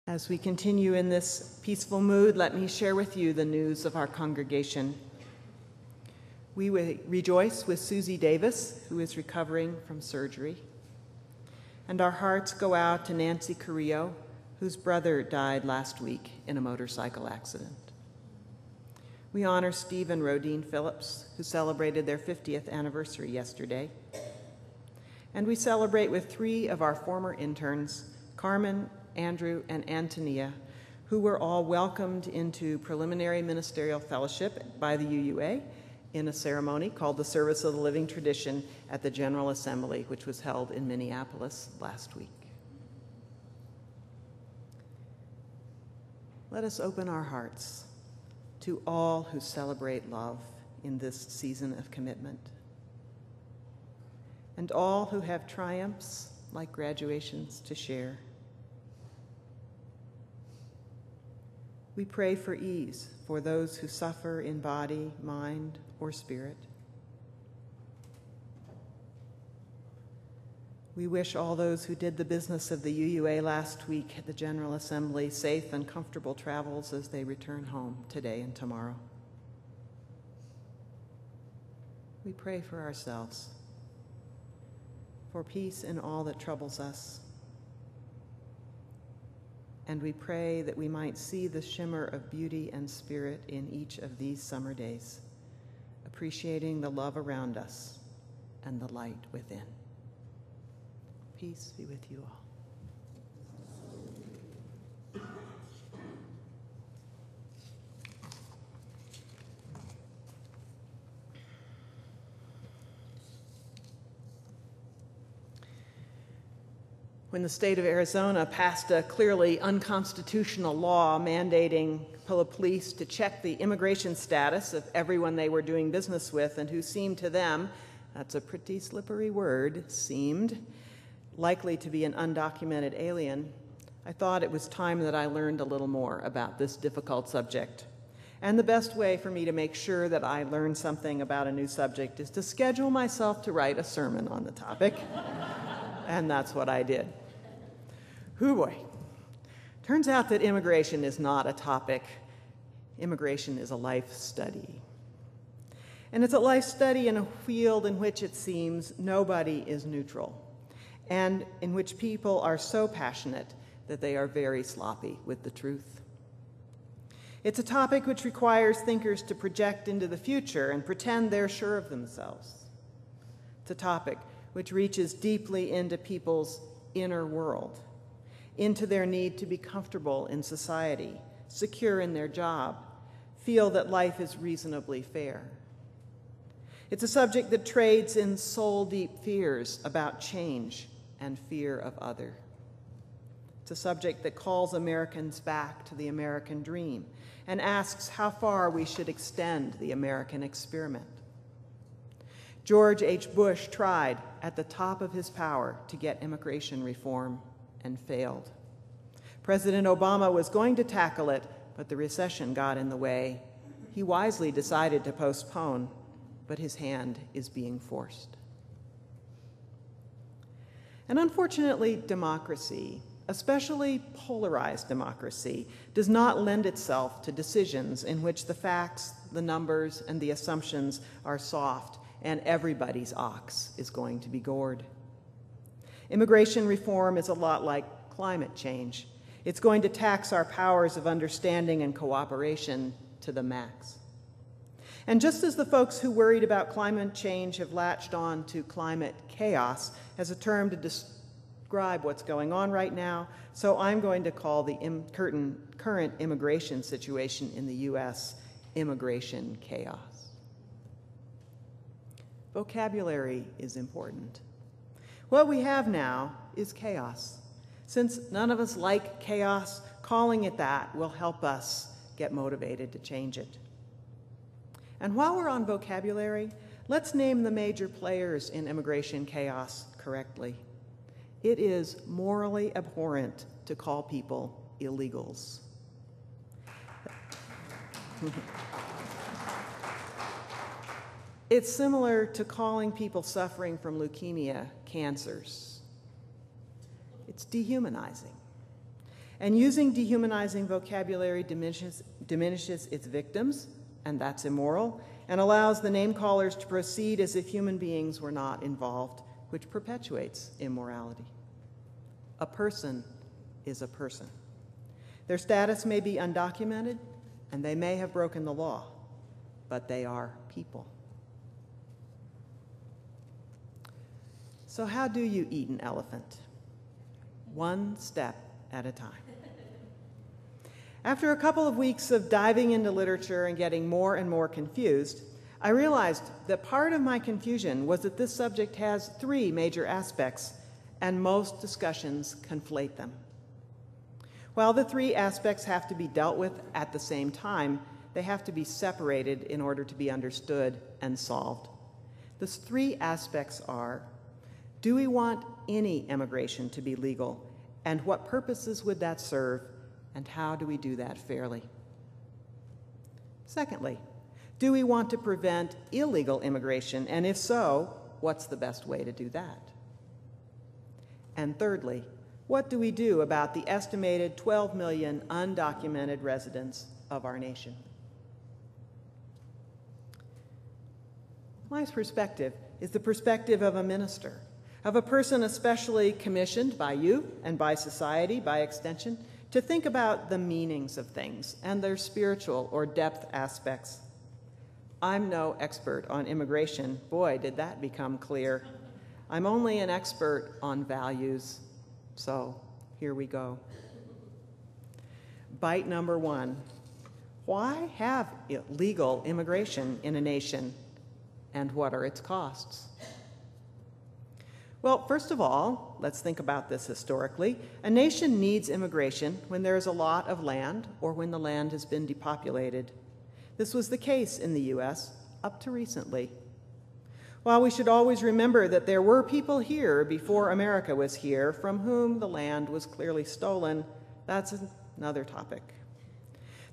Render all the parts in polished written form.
As we continue in this peaceful mood, let me share with you the news of our congregation. We rejoice with Susie Davis, who is recovering from surgery. And our hearts go out to Nancy Carrillo, whose brother died last week in a motorcycle accident. We honor Steve and Rodine Phillips, who celebrated their 50th anniversary yesterday. And we celebrate with 3 of our former interns, Carmen, Andrew, and Antonia, who were all welcomed into preliminary ministerial fellowship by the UUA in a ceremony called the Service of the Living Tradition at the General Assembly, which was held in Minneapolis last week. Let us open our hearts to all who celebrate love in this season of commitment, and all who have triumphs like graduations to share. We pray for ease for those who suffer in body, mind, or spirit. We wish all those who did the business of the UUA last week at the General Assembly safe and comfortable travels as they return home today and tomorrow. We pray for ourselves, for peace in all that troubles us. And we pray that we might see the shimmer of beauty and spirit in each of these summer days, appreciating the love around us and the light within. Peace be with you all. When the state of Arizona passed a clearly unconstitutional law mandating police to check the immigration status of everyone they were doing business with and who seemed to them, that's a pretty slippery word, seemed, likely to be an undocumented alien, I thought it was time that I learned a little more about this difficult subject. And the best way for me to make sure that I learn something about a new subject is to schedule myself to write a sermon on the topic. And that's what I did. Hoo boy. Turns out that immigration is not a topic. Immigration is a life study. And it's a life study in a field in which it seems nobody is neutral, and in which people are so passionate that they are very sloppy with the truth. It's a topic which requires thinkers to project into the future and pretend they're sure of themselves. It's a topic which reaches deeply into people's inner world, into their need to be comfortable in society, secure in their job, feel that life is reasonably fair. It's a subject that trades in soul-deep fears about change and fear of other. It's a subject that calls Americans back to the American dream and asks how far we should extend the American experiment. George H. Bush tried at the top of his power to get immigration reform and failed. President Obama was going to tackle it, but the recession got in the way. He wisely decided to postpone, but his hand is being forced. And unfortunately, democracy, especially polarized democracy, does not lend itself to decisions in which the facts, the numbers, and the assumptions are soft and everybody's ox is going to be gored. Immigration reform is a lot like climate change. It's going to tax our powers of understanding and cooperation to the max. And just as the folks who worried about climate change have latched on to climate chaos as a term to describe what's going on right now, so I'm going to call the current immigration situation in the U.S. immigration chaos. Vocabulary is important. What we have now is chaos. Since none of us like chaos, calling it that will help us get motivated to change it. And while we're on vocabulary, let's name the major players in immigration chaos correctly. It is morally abhorrent to call people illegals. It's similar to calling people suffering from leukemia cancers. It's dehumanizing. And using dehumanizing vocabulary diminishes its victims, and that's immoral, and allows the name-callers to proceed as if human beings were not involved, which perpetuates immorality. A person is a person. Their status may be undocumented, and they may have broken the law, but they are people. So how do you eat an elephant? One step at a time. After a couple of weeks of diving into literature and getting more and more confused, I realized that part of my confusion was that this subject has three major aspects, and most discussions conflate them. While the three aspects have to be dealt with at the same time, they have to be separated in order to be understood and solved. Those three aspects are: do we want any immigration to be legal, and what purposes would that serve, and how do we do that fairly? Secondly, do we want to prevent illegal immigration, and if so, what's the best way to do that? And thirdly, what do we do about the estimated 12 million undocumented residents of our nation? My perspective is the perspective of a minister, of a person especially commissioned by you and by society, by extension, to think about the meanings of things and their spiritual or depth aspects. I'm no expert on immigration. Boy, did that become clear. I'm only an expert on values. So here we go. Bite number one. Why have legal immigration in a nation, and what are its costs? Well, first of all, let's think about this historically. A nation needs immigration when there is a lot of land or when the land has been depopulated. This was the case in the U.S. up to recently. While we should always remember that there were people here before America was here from whom the land was clearly stolen, that's another topic.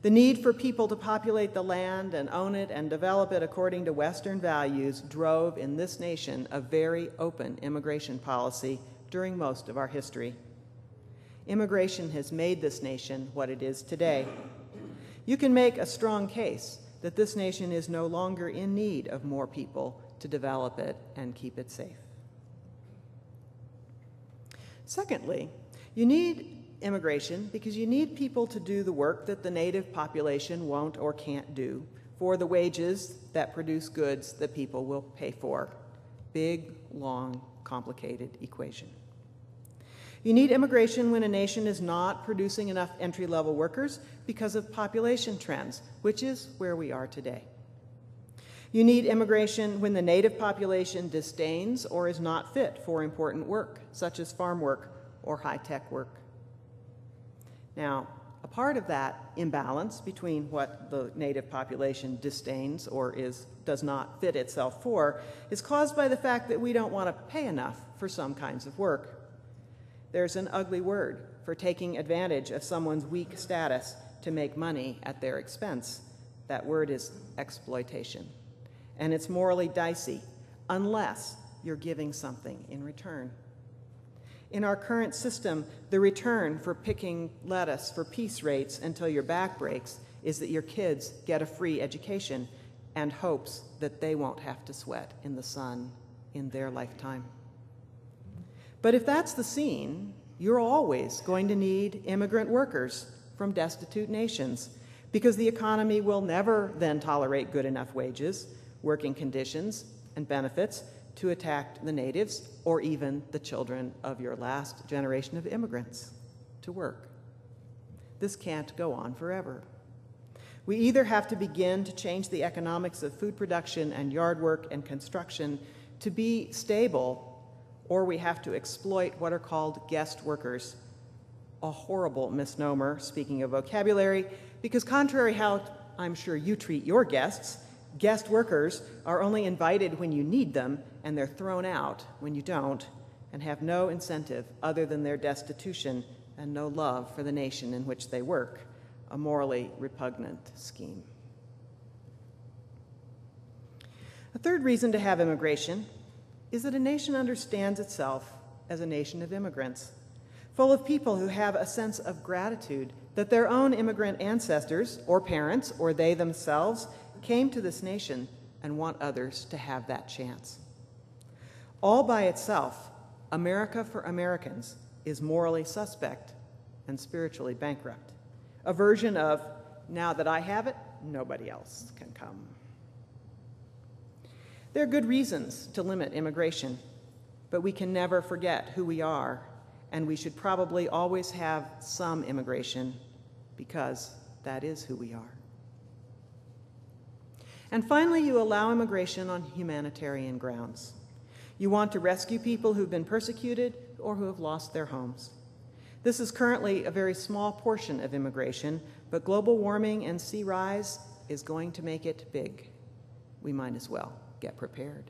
The need for people to populate the land and own it and develop it according to Western values drove in this nation a very open immigration policy during most of our history. Immigration has made this nation what it is today. You can make a strong case that this nation is no longer in need of more people to develop it and keep it safe. Secondly, you need immigration because you need people to do the work that the native population won't or can't do for the wages that produce goods that people will pay for. Big, long, complicated equation. You need immigration when a nation is not producing enough entry-level workers because of population trends, which is where we are today. You need immigration when the native population disdains or is not fit for important work, such as farm work or high-tech work. Now, a part of that imbalance between what the native population disdains or does not fit itself for is caused by the fact that we don't want to pay enough for some kinds of work. There's an ugly word for taking advantage of someone's weak status to make money at their expense. That word is exploitation. And it's morally dicey unless you're giving something in return. In our current system, the return for picking lettuce for piece rates until your back breaks is that your kids get a free education and hopes that they won't have to sweat in the sun in their lifetime. But if that's the scene, you're always going to need immigrant workers from destitute nations because the economy will never then tolerate good enough wages, working conditions, and benefits to attack the natives or even the children of your last generation of immigrants to work. This can't go on forever. We either have to begin to change the economics of food production and yard work and construction to be stable, or we have to exploit what are called guest workers, a horrible misnomer, speaking of vocabulary, because contrary how I'm sure you treat your guests, guest workers are only invited when you need them, and they're thrown out when you don't, and have no incentive other than their destitution and no love for the nation in which they work, a morally repugnant scheme. A third reason to have immigration is that a nation understands itself as a nation of immigrants. full of people who have a sense of gratitude that their own immigrant ancestors, or parents, or they themselves, came to this nation and want others to have that chance. All by itself, America for Americans is morally suspect and spiritually bankrupt. A version of, now that I have it, nobody else can come. There are good reasons to limit immigration, but we can never forget who we are, and we should probably always have some immigration because that is who we are. And finally, you allow immigration on humanitarian grounds. You want to rescue people who've been persecuted or who have lost their homes. This is currently a very small portion of immigration, but global warming and sea rise is going to make it big. We might as well get prepared.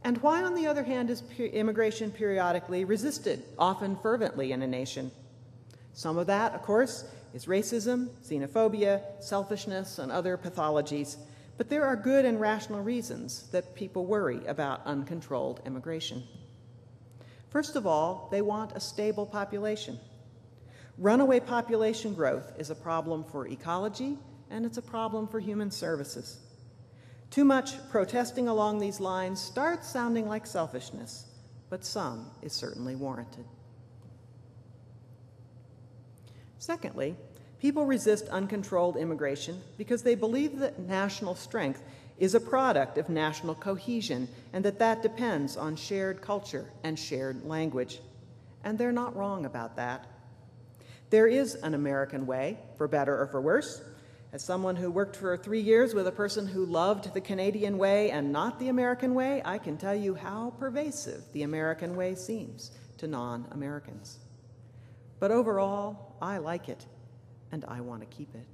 And why, on the other hand, is immigration periodically resisted, often fervently, in a nation? Some of that, of course, is racism, xenophobia, selfishness, and other pathologies. But there are good and rational reasons that people worry about uncontrolled immigration. First of all, they want a stable population. Runaway population growth is a problem for ecology, and it's a problem for human services. Too much protesting along these lines starts sounding like selfishness, but some is certainly warranted. Secondly, people resist uncontrolled immigration because they believe that national strength is a product of national cohesion and that depends on shared culture and shared language. And they're not wrong about that. There is an American way, for better or for worse. As someone who worked for 3 years with a person who loved the Canadian way and not the American way, I can tell you how pervasive the American way seems to non-Americans. But overall, I like it, and I want to keep it.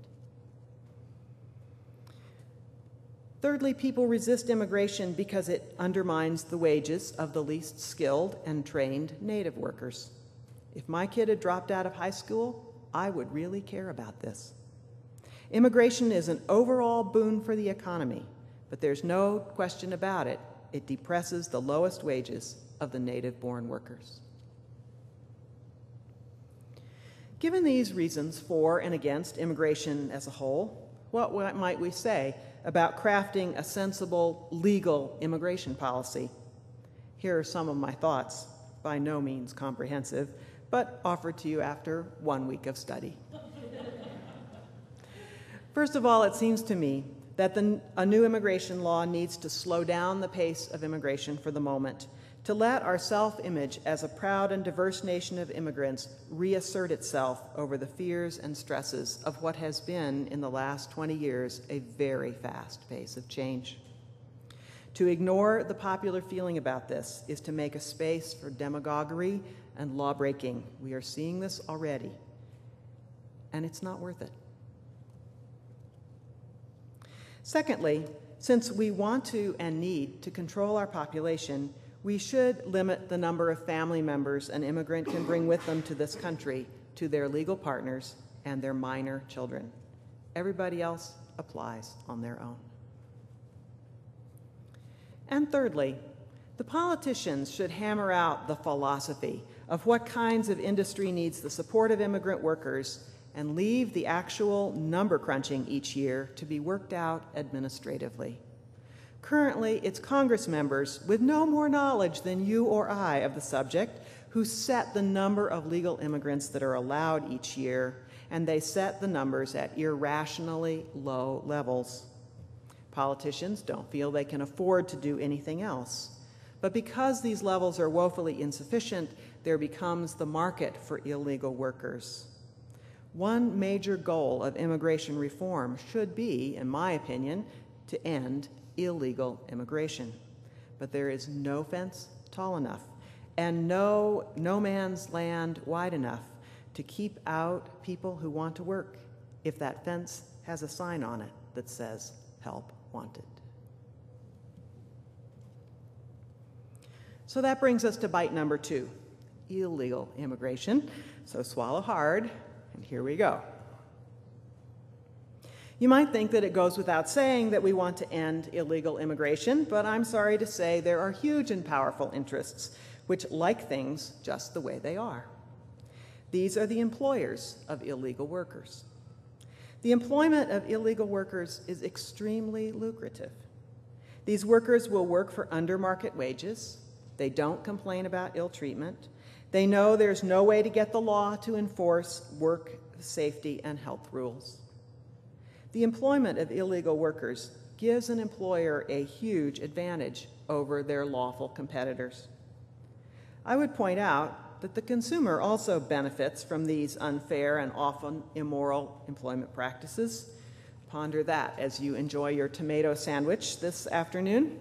Thirdly, people resist immigration because it undermines the wages of the least skilled and trained native workers. If my kid had dropped out of high school, I would really care about this. Immigration is an overall boon for the economy, but there's no question about it. It depresses the lowest wages of the native-born workers. Given these reasons for and against immigration as a whole, what might we say about crafting a sensible, legal immigration policy? Here are some of my thoughts, by no means comprehensive, but offered to you after 1 week of study. First of all, it seems to me that a new immigration law needs to slow down the pace of immigration for the moment, to let our self-image as a proud and diverse nation of immigrants reassert itself over the fears and stresses of what has been, in the last 20 years, a very fast pace of change. To ignore the popular feeling about this is to make a space for demagoguery and law-breaking. We are seeing this already, and it's not worth it. Secondly, since we want to and need to control our population, we should limit the number of family members an immigrant can bring with them to this country to their legal partners and their minor children. Everybody else applies on their own. And thirdly, the politicians should hammer out the philosophy of what kinds of industry needs the support of immigrant workers and leave the actual number crunching each year to be worked out administratively. Currently, it's Congress members with no more knowledge than you or I of the subject who set the number of legal immigrants that are allowed each year, and they set the numbers at irrationally low levels. Politicians don't feel they can afford to do anything else. But because these levels are woefully insufficient, there becomes the market for illegal workers. One major goal of immigration reform should be, in my opinion, to end illegal immigration. But there is no fence tall enough and no man's land wide enough to keep out people who want to work if that fence has a sign on it that says, "Help Wanted." So that brings us to bite number 2, illegal immigration. So swallow hard, and here we go. You might think that it goes without saying that we want to end illegal immigration, but I'm sorry to say there are huge and powerful interests which like things just the way they are. These are the employers of illegal workers. The employment of illegal workers is extremely lucrative. These workers will work for under-market wages. They don't complain about ill treatment. They know there's no way to get the law to enforce work safety and health rules. The employment of illegal workers gives an employer a huge advantage over their lawful competitors. I would point out that the consumer also benefits from these unfair and often immoral employment practices. Ponder that as you enjoy your tomato sandwich this afternoon.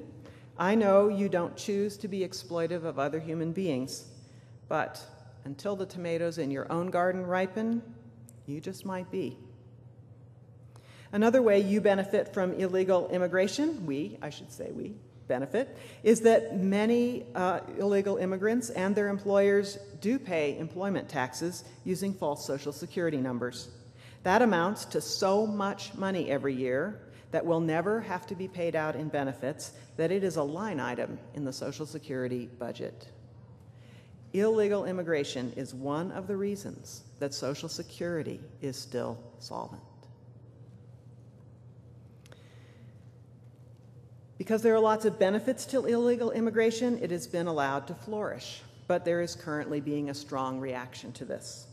I know you don't choose to be exploitive of other human beings, but until the tomatoes in your own garden ripen, you just might be. Another way you benefit from illegal immigration, we benefit, is that many illegal immigrants and their employers do pay employment taxes using false Social Security numbers. That amounts to so much money every year that will never have to be paid out in benefits that it is a line item in the Social Security budget. Illegal immigration is one of the reasons that Social Security is still solvent. Because there are lots of benefits to illegal immigration, it has been allowed to flourish, but there is currently being a strong reaction to this.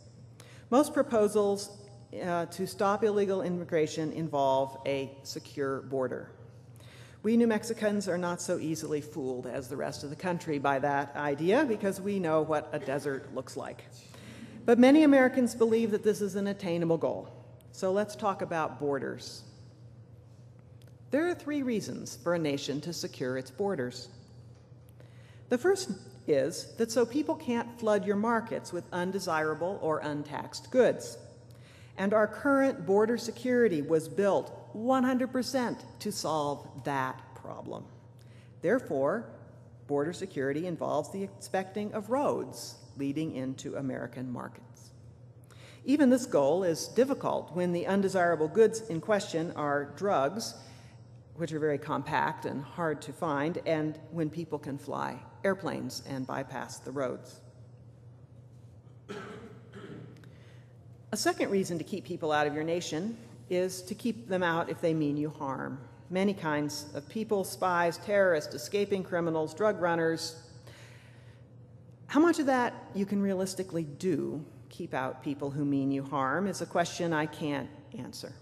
Most proposals to stop illegal immigration involve a secure border. We New Mexicans are not so easily fooled as the rest of the country by that idea because we know what a desert looks like. But many Americans believe that this is an attainable goal. So let's talk about borders. There are 3 reasons for a nation to secure its borders. The first is that so people can't flood your markets with undesirable or untaxed goods. And our current border security was built 100% to solve that problem. Therefore, border security involves the inspecting of roads leading into American markets. Even this goal is difficult when the undesirable goods in question are drugs, which are very compact and hard to find, and when people can fly airplanes and bypass the roads. A second reason to keep people out of your nation is to keep them out if they mean you harm. Many kinds of people, spies, terrorists, escaping criminals, drug runners. How much of that you can realistically do, keep out people who mean you harm, is a question I can't answer.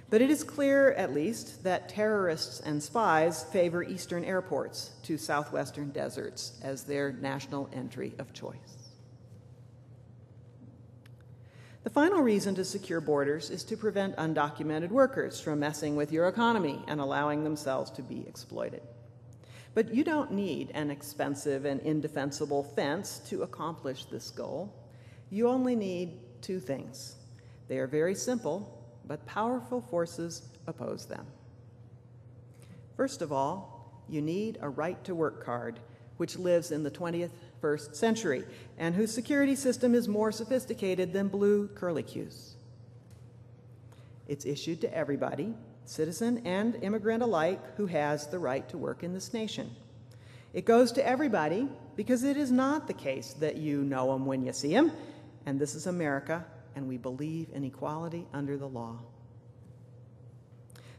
But it is clear, at least, that terrorists and spies favor eastern airports to southwestern deserts as their national entry of choice. The final reason to secure borders is to prevent undocumented workers from messing with your economy and allowing themselves to be exploited. But you don't need an expensive and indefensible fence to accomplish this goal. You only need 2 things. They are very simple, but powerful forces oppose them. First of all, you need a right-to-work card, which lives in the 21st century, and whose security system is more sophisticated than blue curlicues. It's issued to everybody, citizen and immigrant alike, who has the right to work in this nation. It goes to everybody because it is not the case that you know them when you see them, and this is America, and we believe in equality under the law.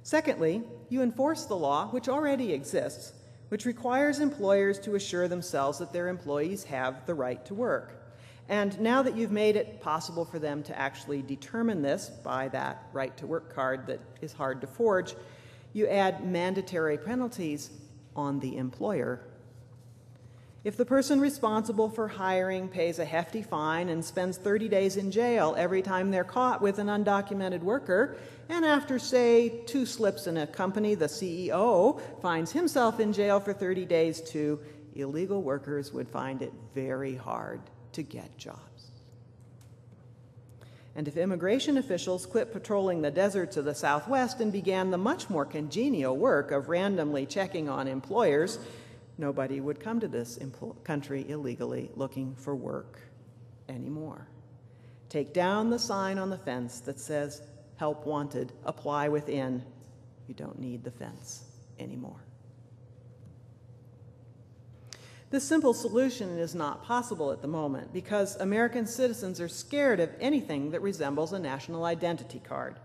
Secondly, you enforce the law, which already exists, which requires employers to assure themselves that their employees have the right to work. And now that you've made it possible for them to actually determine this by that right-to-work card that is hard to forge, you add mandatory penalties on the employer. If the person responsible for hiring pays a hefty fine and spends 30 days in jail every time they're caught with an undocumented worker, and after, say, 2 slips in a company, the CEO finds himself in jail for 30 days too, illegal workers would find it very hard to get jobs. And if immigration officials quit patrolling the deserts of the Southwest and began the much more congenial work of randomly checking on employers, nobody would come to this country illegally looking for work anymore. Take down the sign on the fence that says, help wanted, apply within. You don't need the fence anymore. This simple solution is not possible at the moment because American citizens are scared of anything that resembles a national identity card,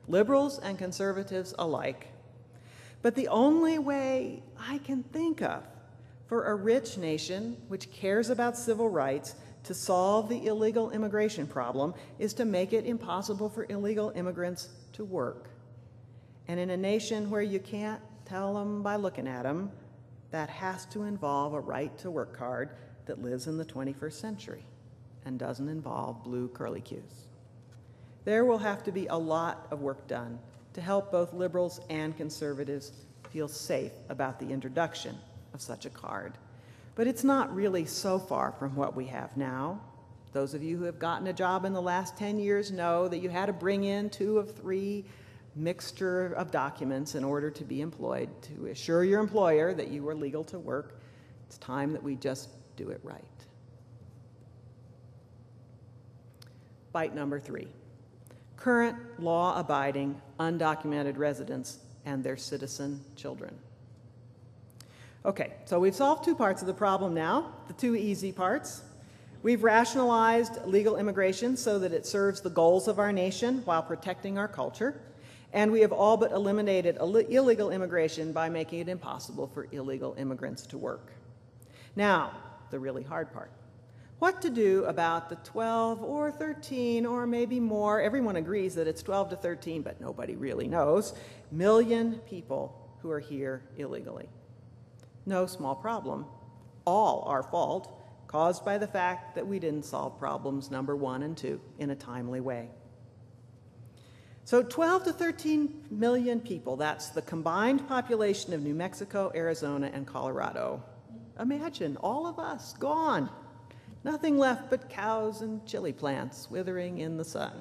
liberals and conservatives alike. But the only way I can think of for a rich nation which cares about civil rights to solve the illegal immigration problem is to make it impossible for illegal immigrants to work. And in a nation where you can't tell them by looking at them, that has to involve a right-to-work card that lives in the 21st century and doesn't involve blue curlicues. There will have to be a lot of work done to help both liberals and conservatives feel safe about the introduction of such a card. But it's not really so far from what we have now. Those of you who have gotten a job in the last 10 years know that you had to bring in 2 of 3 mixture of documents in order to be employed to assure your employer that you were legal to work. It's time that we just do it right. Bite number 3. Current law-abiding, undocumented residents and their citizen children. Okay, so we've solved 2 parts of the problem now, the 2 easy parts. We've rationalized legal immigration so that it serves the goals of our nation while protecting our culture. And we have all but eliminated illegal immigration by making it impossible for illegal immigrants to work. Now, the really hard part. What to do about the 12 or 13 or maybe more, everyone agrees that it's 12 to 13, but nobody really knows, million people who are here illegally. No small problem, all our fault, caused by the fact that we didn't solve problems number 1 and 2 in a timely way. So 12 to 13 million people, that's the combined population of New Mexico, Arizona, and Colorado. Imagine all of us gone. Nothing left but cows and chili plants withering in the sun.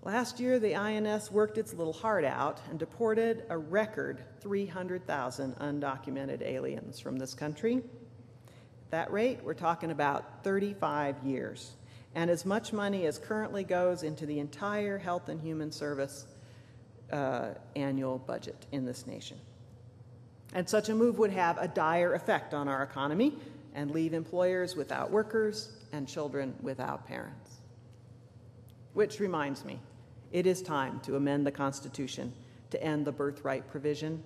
Last year, the INS worked its little heart out and deported a record 300,000 undocumented aliens from this country. At that rate, we're talking about 35 years. And as much money as currently goes into the entire Health and Human Service annual budget in this nation. And such a move would have a dire effect on our economy and leave employers without workers and children without parents. Which reminds me, it is time to amend the Constitution to end the birthright provision.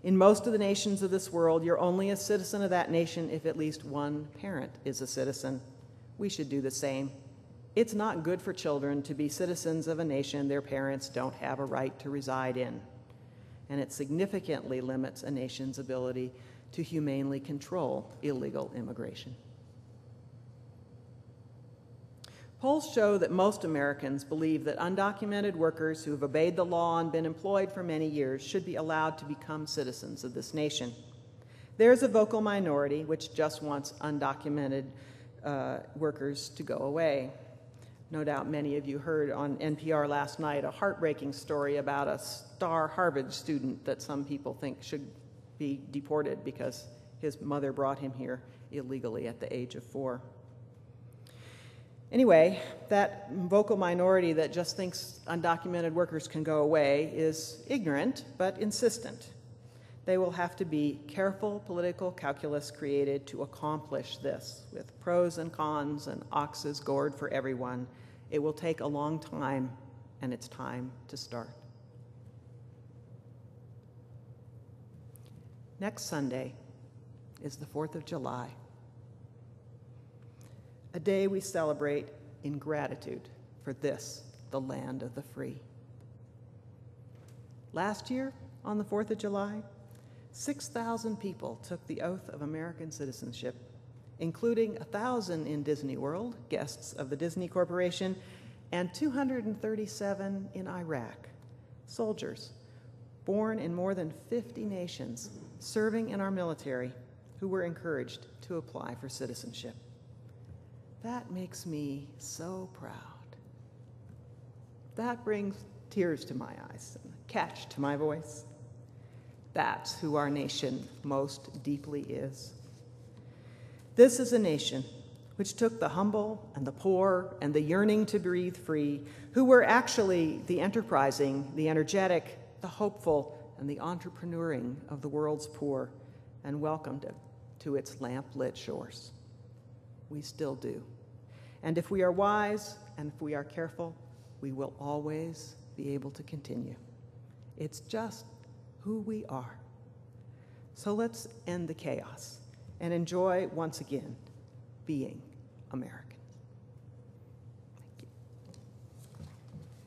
In most of the nations of this world, you're only a citizen of that nation if at least one parent is a citizen. We should do the same. It's not good for children to be citizens of a nation their parents don't have a right to reside in. And it significantly limits a nation's ability to humanely control illegal immigration. Polls show that most Americans believe that undocumented workers who have obeyed the law and been employed for many years should be allowed to become citizens of this nation. There's a vocal minority which just wants undocumented workers to go away. No doubt many of you heard on NPR last night a heartbreaking story about a star Harvard student that some people think should be deported because his mother brought him here illegally at the age of 4. Anyway, that vocal minority that just thinks undocumented workers can go away is ignorant but insistent. They will have to be careful political calculus created to accomplish this, with pros and cons and oxes gored for everyone. It will take a long time, and it's time to start. Next Sunday is the 4th of July, a day we celebrate in gratitude for this, the land of the free. Last year, on the 4th of July, 6,000 people took the oath of American citizenship, including 1,000 in Disney World, guests of the Disney Corporation, and 237 in Iraq, soldiers born in more than 50 nations, serving in our military, who were encouraged to apply for citizenship. That makes me so proud. That brings tears to my eyes and a catch to my voice. That's who our nation most deeply is. This is a nation which took the humble and the poor and the yearning to breathe free, who were actually the enterprising, the energetic, the hopeful, and the entrepreneuring of the world's poor, and welcomed it to its lamp-lit shores. We still do. And if we are wise and if we are careful, we will always be able to continue. It's just who we are. So let's end the chaos and enjoy once again being American.